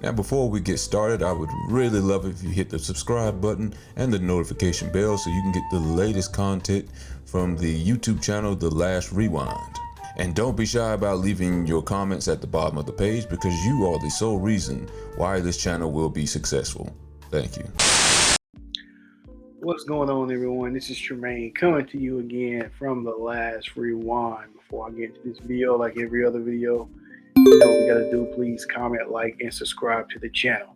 Now, before we get started, I would really love if you hit the subscribe button and the notification bell so you can get the latest content from the YouTube channel, The Last Rewind. And don't be shy about leaving your comments at the bottom of the page because you are the sole reason why this channel will be successful. Thank you. What's going on, everyone? This is Tremaine coming to you again from The Last Rewind. Before I get into this video, like every other video, you know what we gotta do. Please comment, like, and subscribe to the channel.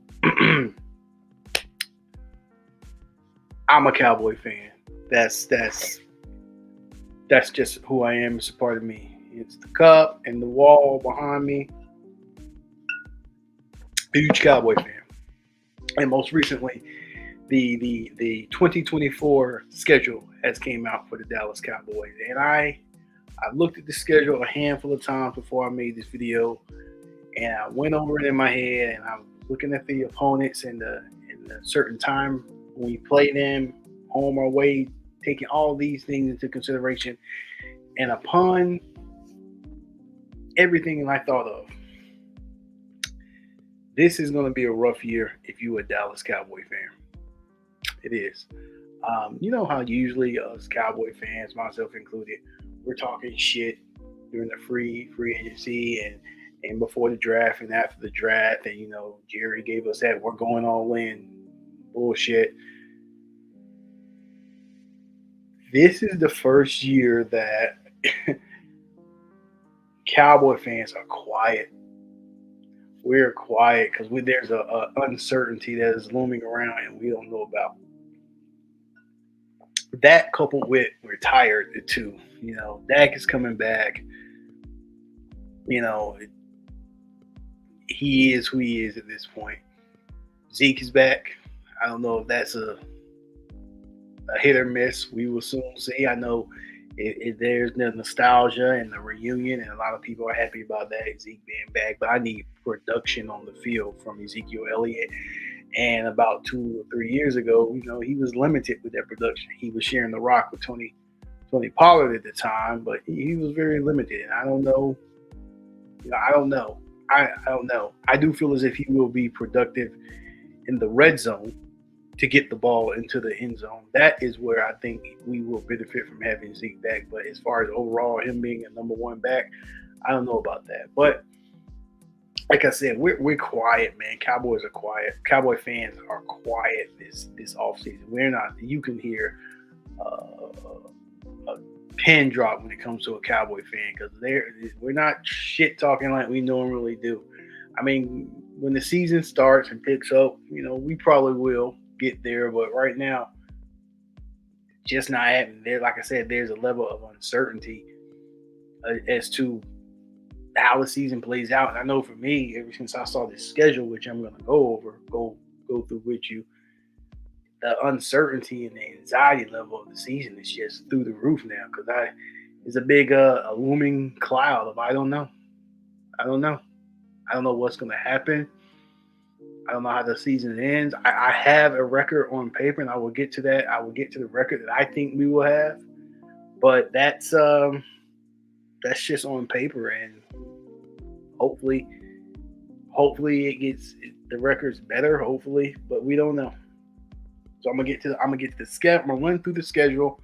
I'm a Cowboy fan. That's just who I am. It's a part of me. It's the cup and the wall behind me. Huge Cowboy fan. And most recently, the 2024 schedule has came out for the Dallas Cowboys, and I looked at the schedule a handful of times before I made this video, and I went over it in my head, and I'm looking at the opponents and the certain time when we play them, home or away, taking all these things into consideration, and upon everything I thought of, this is going to be a rough year if you're a Dallas Cowboy fan. It is. You know how usually us Cowboy fans, myself included, we're talking shit during the free agency and before the draft and after the draft, and you know Jerry gave us that we're going all in bullshit. This is the first year that Cowboy fans are quiet. We're quiet because there's a uncertainty that is looming around and we don't know about. That coupled with we're tired too. You know, Dak is coming back. You know, he is who he is at this point. Zeke is back. I don't know if that's a hit or miss. We will soon see. I know there's the nostalgia and the reunion, and a lot of people are happy about that, Zeke being back. But I need production on the field from Ezekiel Elliott. And about 2 or 3 years ago, you know, he was limited with that production. He was sharing the rock with Tony Pollard at the time, but he was very limited. And I don't know. You know, I don't know. I don't know. I do feel as if he will be productive in the red zone to get the ball into the end zone. That is where I think we will benefit from having Zeke back. But as far as overall him being a number one back, I don't know about that. But like I said, we're quiet, man. Cowboys are quiet. Cowboy fans are quiet this offseason. We're not. You can hear a pin drop when it comes to a Cowboy fan because we're not shit talking like we normally do. I mean, when the season starts and picks up, you know, we probably will get there, but right now, just not happening. There, like I said, there's a level of uncertainty as to how the season plays out. And I know for me, ever since I saw this schedule, which I'm going to go through with you, the uncertainty and the anxiety level of the season is just through the roof now because it's a big a looming cloud of I don't know what's going to happen. I don't know how the season ends. I have a record on paper, and I will get to that. I will get to the record that I think we will have, but that's just on paper, and hopefully the record's better. Hopefully, but we don't know. So I'm gonna get to the schedule. I'm gonna run through the schedule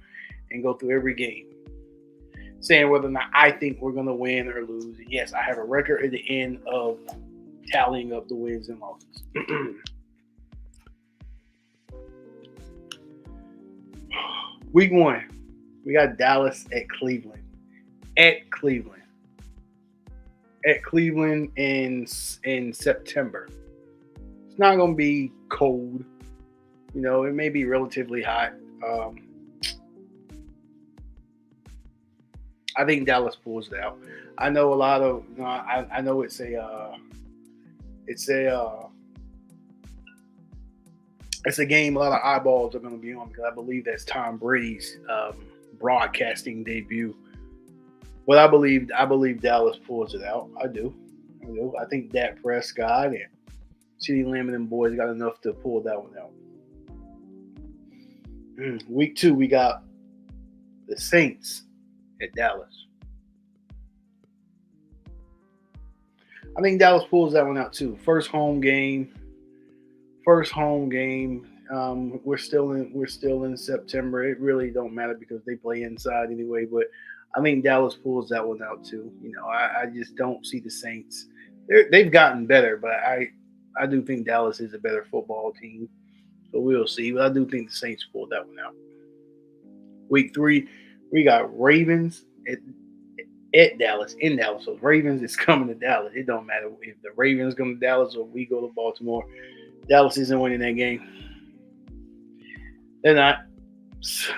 and go through every game, saying whether or not I think we're gonna win or lose. And yes, I have a record at the end of tallying up the wins and losses. Week 1, we got Dallas at Cleveland. At Cleveland in September. It's not going to be cold. You know, it may be relatively hot. I think Dallas pulls it out. I know a lot of. You know, I know it's a game a lot of eyeballs are going to be on because I believe that's Tom Brady's broadcasting debut. But I believe Dallas pulls it out. I do. I think Dak Prescott and CeeDee Lamb and them boys got enough to pull that one out. Week 2, we got the Saints at Dallas. I think Dallas pulls that one out too. First home game. First home game. We're still in September. It really don't matter because they play inside anyway. But I think Dallas pulls that one out too. I just don't see the Saints. They've gotten better, but I do think Dallas is a better football team. So we'll see. But I do think the Saints pulled that one out. Week 3, we got Ravens at Dallas, in Dallas. So Ravens is coming to Dallas. It don't matter if the Ravens come to Dallas or we go to Baltimore. Dallas isn't winning that game. They're not.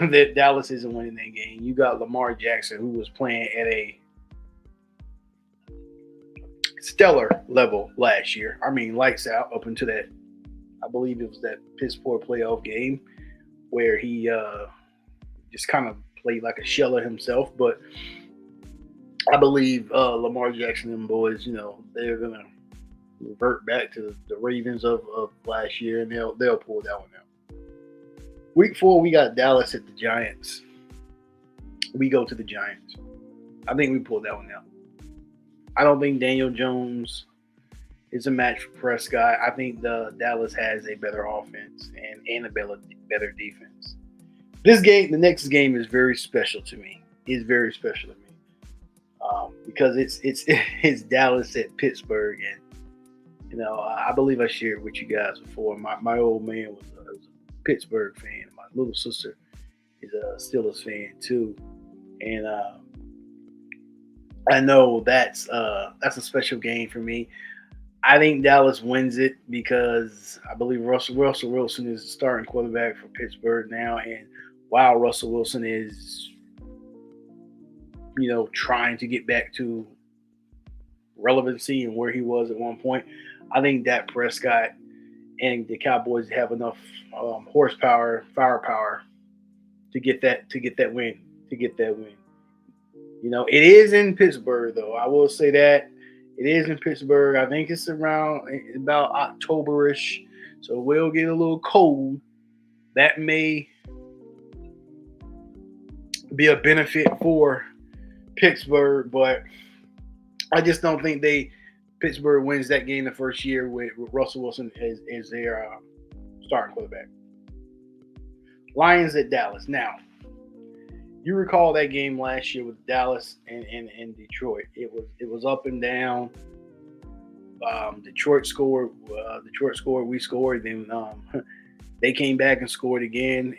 That Dallas isn't winning that game. You got Lamar Jackson, who was playing at a stellar level last year. I mean, lights out up until that. I believe it was that piss poor playoff game where he just kind of played like a shell of himself. But I believe Lamar Jackson and boys, they're gonna revert back to the Ravens of last year, and they'll pull that one out. Week 4, we got Dallas at the Giants. We go to the Giants. I think we pulled that one out. I don't think Daniel Jones is a match for Prescott. I think the Dallas has a better offense and a better defense. This game, the next game, is very special to me. It's very special to me because it's Dallas at Pittsburgh, and I believe I shared with you guys before. My old man was a Pittsburgh fan. My little sister is a Steelers fan too, and I know that's a special game for me. I think Dallas wins it because I believe Russell Wilson is the starting quarterback for Pittsburgh now, and while Russell Wilson is trying to get back to relevancy and where he was at one point, I think Dak Prescott and the Cowboys have enough horsepower, firepower to get that win. It is in Pittsburgh, though. I will say that it is in Pittsburgh. I think it's around about October-ish, so we'll get a little cold. That may be a benefit for Pittsburgh, but I just don't think Pittsburgh wins that game the first year with Russell Wilson as their starting quarterback. Lions at Dallas. Now, you recall that game last year with Dallas and Detroit. It was up and down. Detroit scored. We scored. Then they came back and scored again,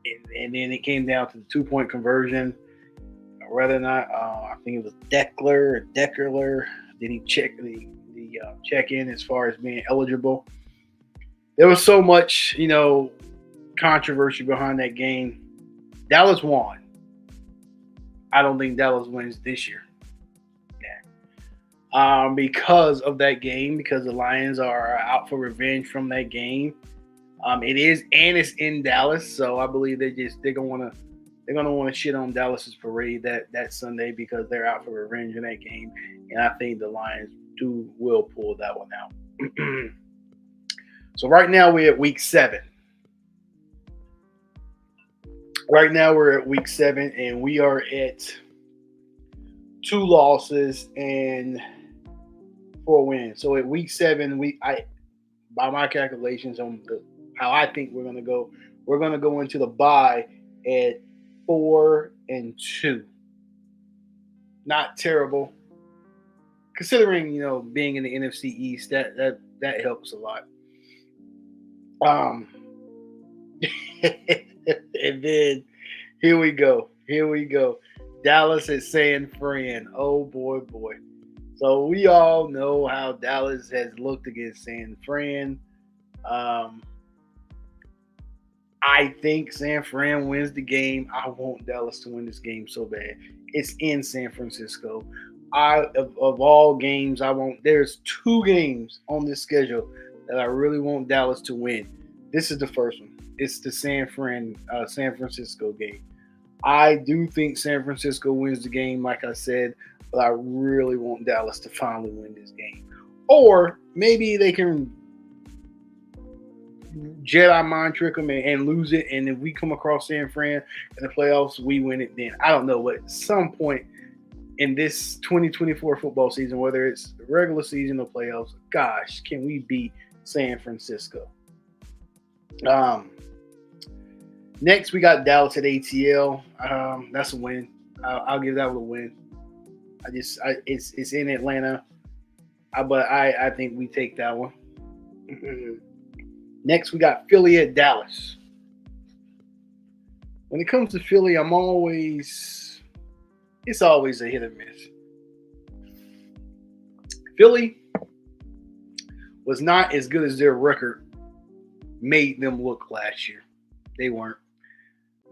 and then it came down to the 2-point conversion. Whether or not I think it was Deckler. Did he check the check in as far as being eligible? There was so much controversy behind that game. Dallas won. I don't think Dallas wins this year. Yeah. Because of that game, because the Lions are out for revenge from that game. It's in Dallas, so I believe they're gonna want to shit on Dallas's parade that Sunday because they're out for revenge in that game, and I think the Lions will pull that one out. So right now we're at week 7. Right now we're at week 7, and we are at 2 losses and 4 wins. So at week 7, by my calculations on how I think we're gonna go into the bye at 4-2. Not terrible, considering being in the NFC East. That helps a lot. And then here we go. Dallas at San Fran. Oh boy. So we all know how Dallas has looked against San Fran. I think San Fran wins the game. I want Dallas to win this game so bad. It's in San Francisco. Of all games, there's 2 games on this schedule that I really want Dallas to win. This is the first one. It's the San Francisco game. I do think San Francisco wins the game, like I said, but I really want Dallas to finally win this game. Or maybe they can Jedi mind trick them and lose it, and if we come across San Fran in the playoffs, we win it then. I don't know, but at some point in this 2024 football season, whether it's regular season or playoffs, gosh, can we beat San Francisco? Next, we got Dallas at ATL. That's a win. I'll give that one a win. It's in Atlanta, but I think we take that one. Next, we got Philly at Dallas. When it comes to Philly, it's always a hit or miss. Philly was not as good as their record made them look last year. They weren't.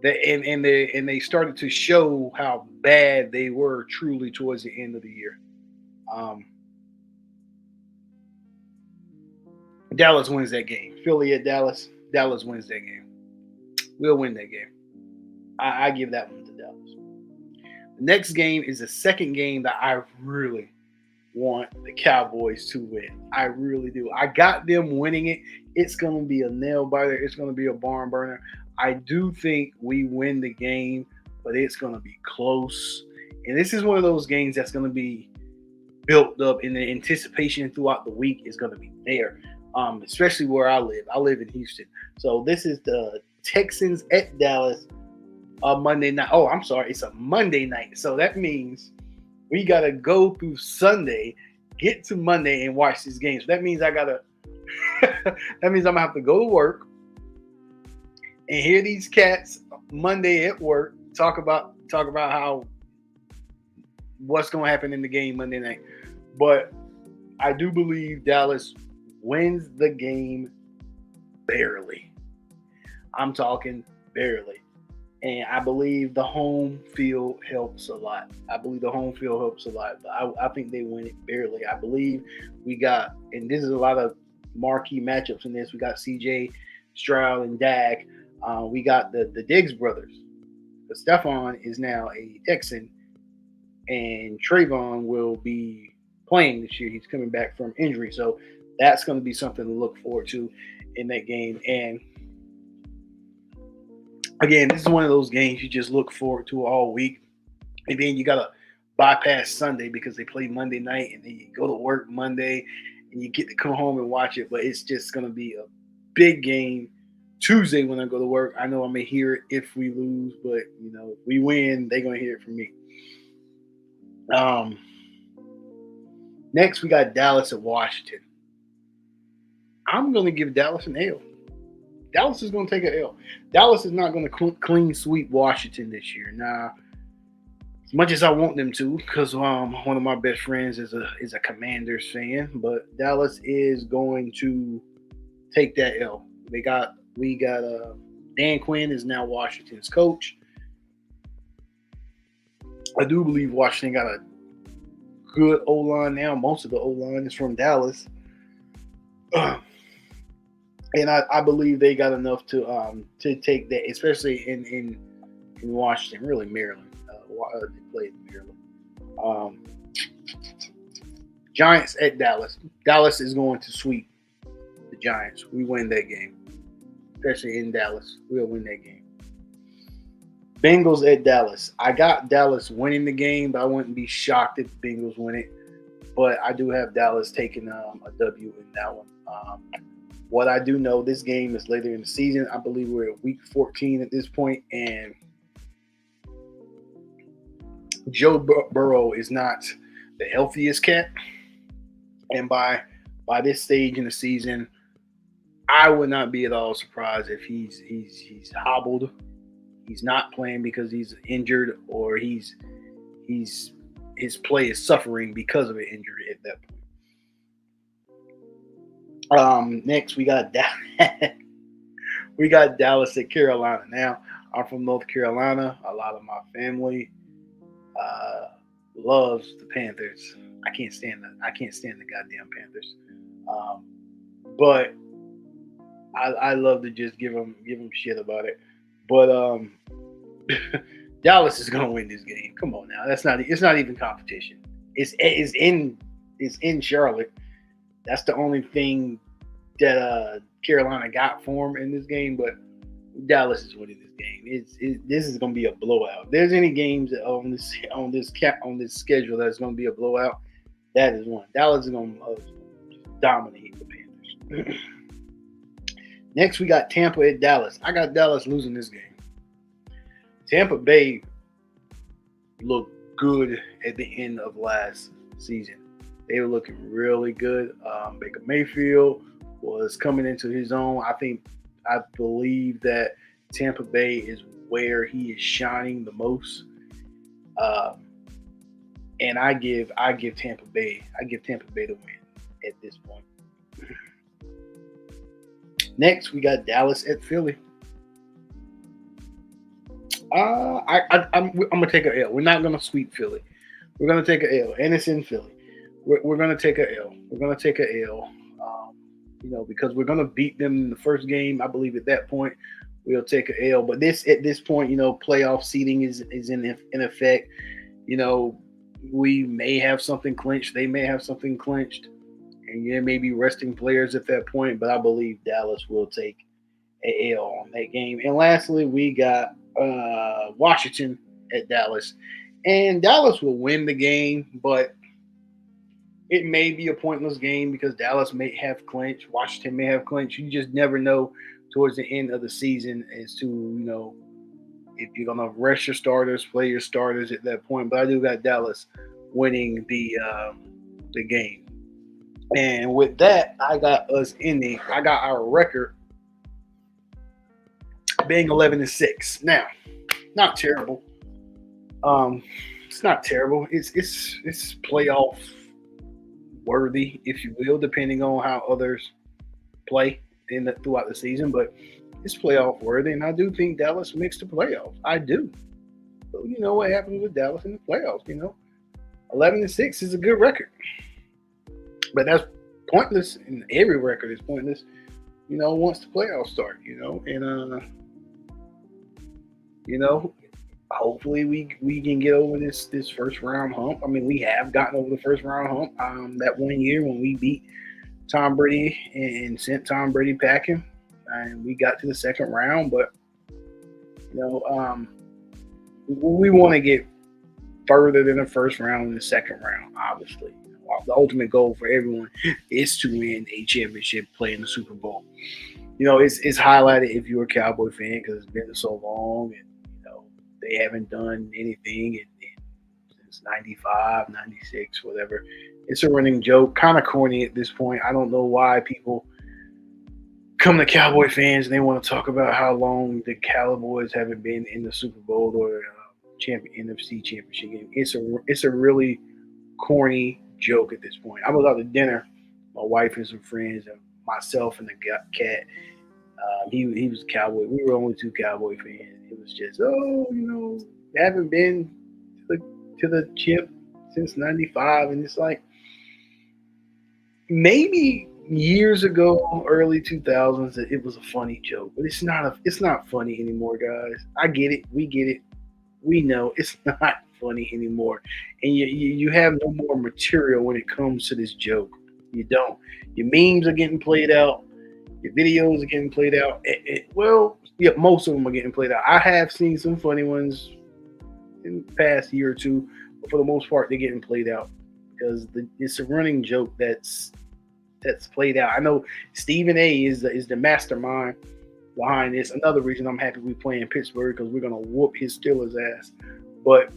They started to show how bad they were truly towards the end of the year. Dallas wins that game. Philly at Dallas. Dallas wins that game. We'll win that game. I give that one to Dallas. The next game is the second game that I really want the Cowboys to win. I really do. I got them winning it. It's going to be a nail biter. It's going to be a barn burner. I do think we win the game, but it's going to be close. And this is one of those games that's going to be built up, and the anticipation throughout the week is going to be there, especially where I live. I live in Houston. So this is the Texans at Dallas Monday night. Oh, I'm sorry. It's a Monday night. So that means we got to go through Sunday, get to Monday, and watch this game. So that means that means I'm going to have to go to work and hear these cats Monday at work talk about how what's going to happen in the game Monday night. But I do believe Dallas wins the game barely. I'm talking barely. And I believe the home field helps a lot. But I think they win it barely. I believe we got, and this is a lot of marquee matchups in this. We got CJ Stroud and Dak. We got the Diggs brothers. Stephon is now a Texan, and Trayvon will be playing this year. He's coming back from injury, so that's going to be something to look forward to in that game. And again, this is one of those games you just look forward to all week, and then you got to bypass Sunday because they play Monday night, and then you go to work Monday, and you get to come home and watch it. But it's just going to be a big game Tuesday when I go to work. I know I may hear it if we lose, but if we win, they're going to hear it from me. Next, we got Dallas at Washington. I'm going to give Dallas an L. Dallas is going to take an L. Dallas is not going to clean sweep Washington this year. Now, as much as I want them to, because one of my best friends is a Commanders fan, but Dallas is going to take that L. We got Dan Quinn is now Washington's coach. I do believe Washington got a good O-line now. Most of the O-line is from Dallas. And I believe they got enough to take that, especially in Washington, really Maryland. They played in Maryland. Giants at Dallas. Dallas is going to sweep the Giants. We win that game, especially in Dallas. We'll win that game. Bengals at Dallas. I got Dallas winning the game, but I wouldn't be shocked if the Bengals win it. But I do have Dallas taking a W in that one. What I do know, this game is later in the season. I believe we're at week 14 at this point, and Joe Burrow is not the healthiest cat. And by this stage in the season, I would not be at all surprised if he's hobbled. He's not playing because he's injured, or his play is suffering because of an injury at that point. Next, we got Dallas at Carolina. Now, I'm from North Carolina. A lot of my family loves the Panthers. I can't stand the goddamn Panthers. But I love to just give them shit about it. But Dallas is gonna win this game. Come on now, it's not even competition. It's in Charlotte. That's the only thing that Carolina got for them in this game. But Dallas is winning this game. This is going to be a blowout. If there's any games on this schedule that's going to be a blowout, that is one. Dallas is going to dominate the Panthers. Next, we got Tampa at Dallas. I got Dallas losing this game. Tampa Bay looked good at the end of last season. They were looking really good. Baker Mayfield was coming into his own. I believe that Tampa Bay is where he is shining the most. Um, and I give Tampa Bay the win at this point. Next, we got Dallas at Philly. I'm gonna take a L. We're not gonna sweep Philly. We're gonna take a L, and it's in Philly. We're gonna take a L. We're gonna take a L. Because we're gonna beat them in the first game. I believe at that point we'll take a L. But at this point, playoff seeding is in effect. We may have something clinched. They may have something clinched, and maybe resting players at that point. But I believe Dallas will take a L on that game. And lastly, we got Washington at Dallas, and Dallas will win the game, but it may be a pointless game because Dallas may have clinched, Washington may have clinched. You just never know towards the end of the season as to if you're gonna rest your starters, play your starters at that point. But I do got Dallas winning the game. And with that, I got our record being 11-6. Now, not terrible. It's not terrible. It's playoff worthy, if you will, depending on how others play throughout the season. But it's playoff worthy, and I do think Dallas makes the playoffs. I do. So you know what happens with Dallas in the playoffs. 11-6 is a good record, but that's pointless. And every record is pointless. Once the playoffs start. Hopefully we can get over this first round hump. I mean, we have gotten over the first round hump. That one year when we beat Tom Brady and sent Tom Brady packing, and we got to the second round. But we want to get further than the first round in the second round. Obviously, the ultimate goal for everyone is to win a championship, play in the Super Bowl. It's highlighted if you're a Cowboy fan because it's been so long and. They haven't done anything since 95, 96, whatever. It's a running joke, kind of corny at this point. I don't know why people come to Cowboy fans and they want to talk about how long the Cowboys haven't been in the Super Bowl or NFC Championship game. It's a really corny joke at this point. I was out to dinner, my wife and some friends, and myself and the cat. He was a Cowboy. We were only two Cowboy fans. It was just, they haven't been to the chip since '95, and it's like maybe years ago, early 2000s, it was a funny joke, but it's not funny anymore, guys. I get it. We get it. We know it's not funny anymore, and you have no more material when it comes to this joke. You don't. Your memes are getting played out. Your videos are getting played out. Most of them are getting played out. I have seen some funny ones in the past year or two, but for the most part, they're getting played out because it's a running joke that's played out. I know Stephen A. is the mastermind behind this. Another reason I'm happy we play in Pittsburgh because we're gonna whoop his Steelers ass. But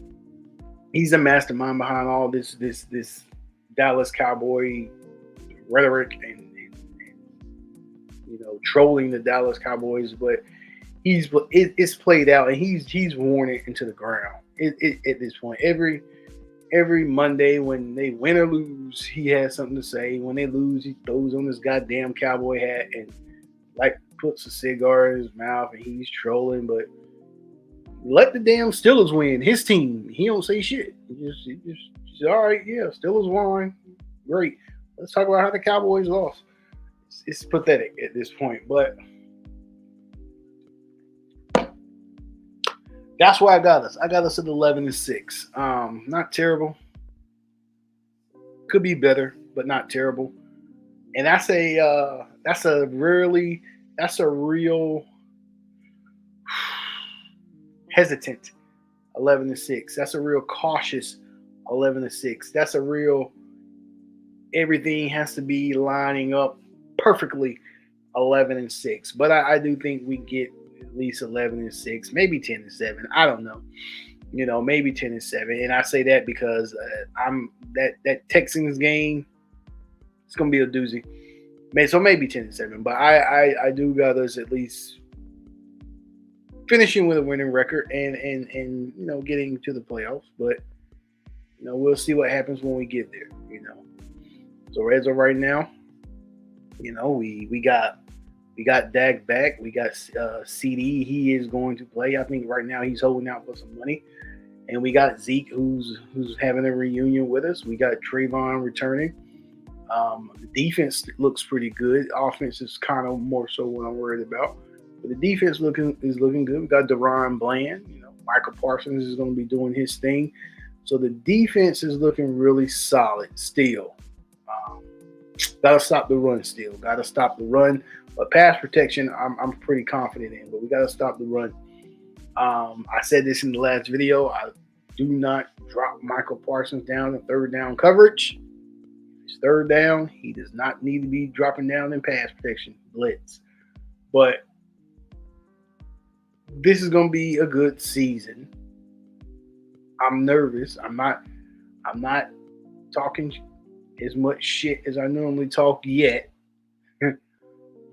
he's the mastermind behind all this Dallas Cowboy rhetoric and trolling the Dallas Cowboys, but it's played out and he's worn it into the ground. At this point, every Monday when they win or lose, he has something to say. When they lose, he throws on his goddamn cowboy hat and puts a cigar in his mouth and he's trolling. But let the damn Steelers win. His team. He don't say shit. He just all right. Yeah, Steelers won. Great. Let's talk about how the Cowboys lost. It's pathetic at this point, but that's why I got us. I got us at 11-6. Not terrible. Could be better, but not terrible. And that's a real hesitant 11-6. That's a real cautious 11-6. That's a real everything has to be lining up perfectly 11-6. But I do think we get at least 11-6, maybe 10-7. I don't know. Maybe 10-7. And I say that because I'm that Texans game. It's gonna be a doozy. So maybe 10-7. But I do got us at least finishing with a winning record and getting to the playoffs. But we'll see what happens when we get there. So as of right now, we got Dak back. We got CD. He is going to play. I think right now he's holding out for some money. And we got Zeke, who's having a reunion with us. We got Trayvon returning. The defense looks pretty good. Offense is kind of more so what I'm worried about. But the defense is looking good. We got Deron Bland. Michael Parsons is going to be doing his thing. So the defense is looking really solid still. Got to stop the run still. Got to stop the run. But pass protection, I'm pretty confident in. But we got to stop the run. I said this in the last video. I do not drop Michael Parsons down in third down coverage. It's third down. He does not need to be dropping down in pass protection blitz. But this is going to be a good season. I'm nervous. I'm not talking as much shit as I normally talk yet.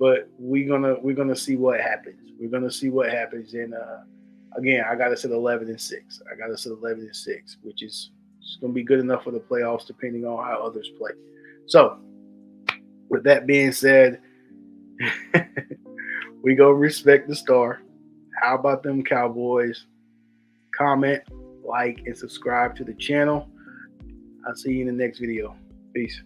But we're gonna see what happens. We're gonna see what happens. And again, I got us at 11-6. I got us at 11-6, which is gonna be good enough for the playoffs, depending on how others play. So, with that being said, we go respect the star. How about them Cowboys? Comment, like, and subscribe to the channel. I'll see you in the next video. Peace.